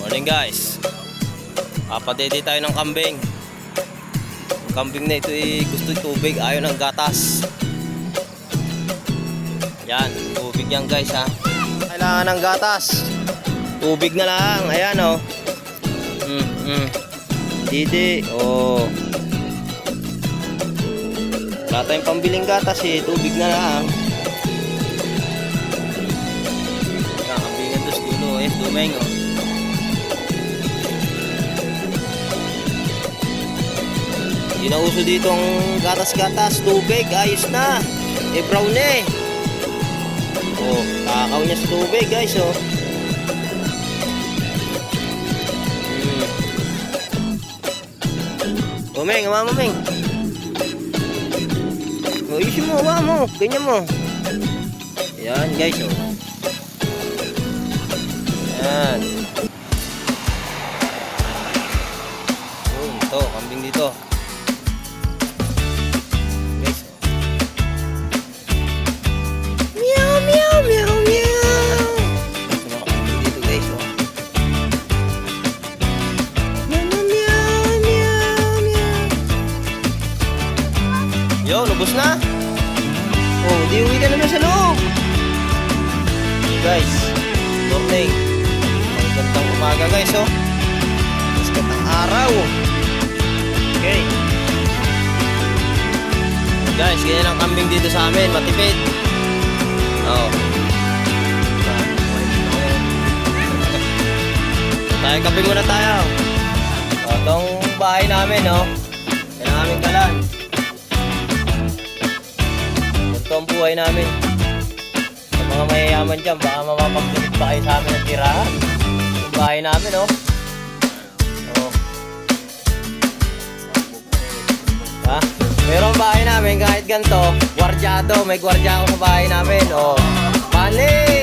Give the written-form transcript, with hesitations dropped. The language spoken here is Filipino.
Morning guys. Papadede tayo ng kambing. Ang kambing na ito gusto tubig, ayaw ng gatas. Yan, tubig yan guys ha. Kailangan ng gatas. Tubig na lang, ayan oh. Didi, oh. Wala tayong pambiling gatas tubig na lang. Yan, kambingan dos dulo dumeng oh. Hindi na uso dito ang gatas-gatas, tubig, ayos na. Brown eh. Oh, takaw niya sa tubig guys oh. Meng, mama Meng. Oh, isin mo, hawa mo, ganyan mo. Ayan guys oh. Ayan. Ito, kambing dito. Yo, lubos na. Oh, di uwi ka naman sa loob. Guys, morning. Ang gandang umaga guys, oh. Mas gandang araw. Okay. Guys, ganyan ang kambing dito sa amin, matipid. Oh. Tayo, kape muna tayo. Oh, itong bahay namin, oh. Yan ang aming kalan. Ito ang buhay namin. Sa mga mayayaman dyan, baka mamapagpilit pa kayo sa amin ng tirahan. Yung bahay namin, oh. Oh. Ha? Meron bahay namin kahit ganito, gwardyado. May gwardya ako sa bahay namin, oh. Bali!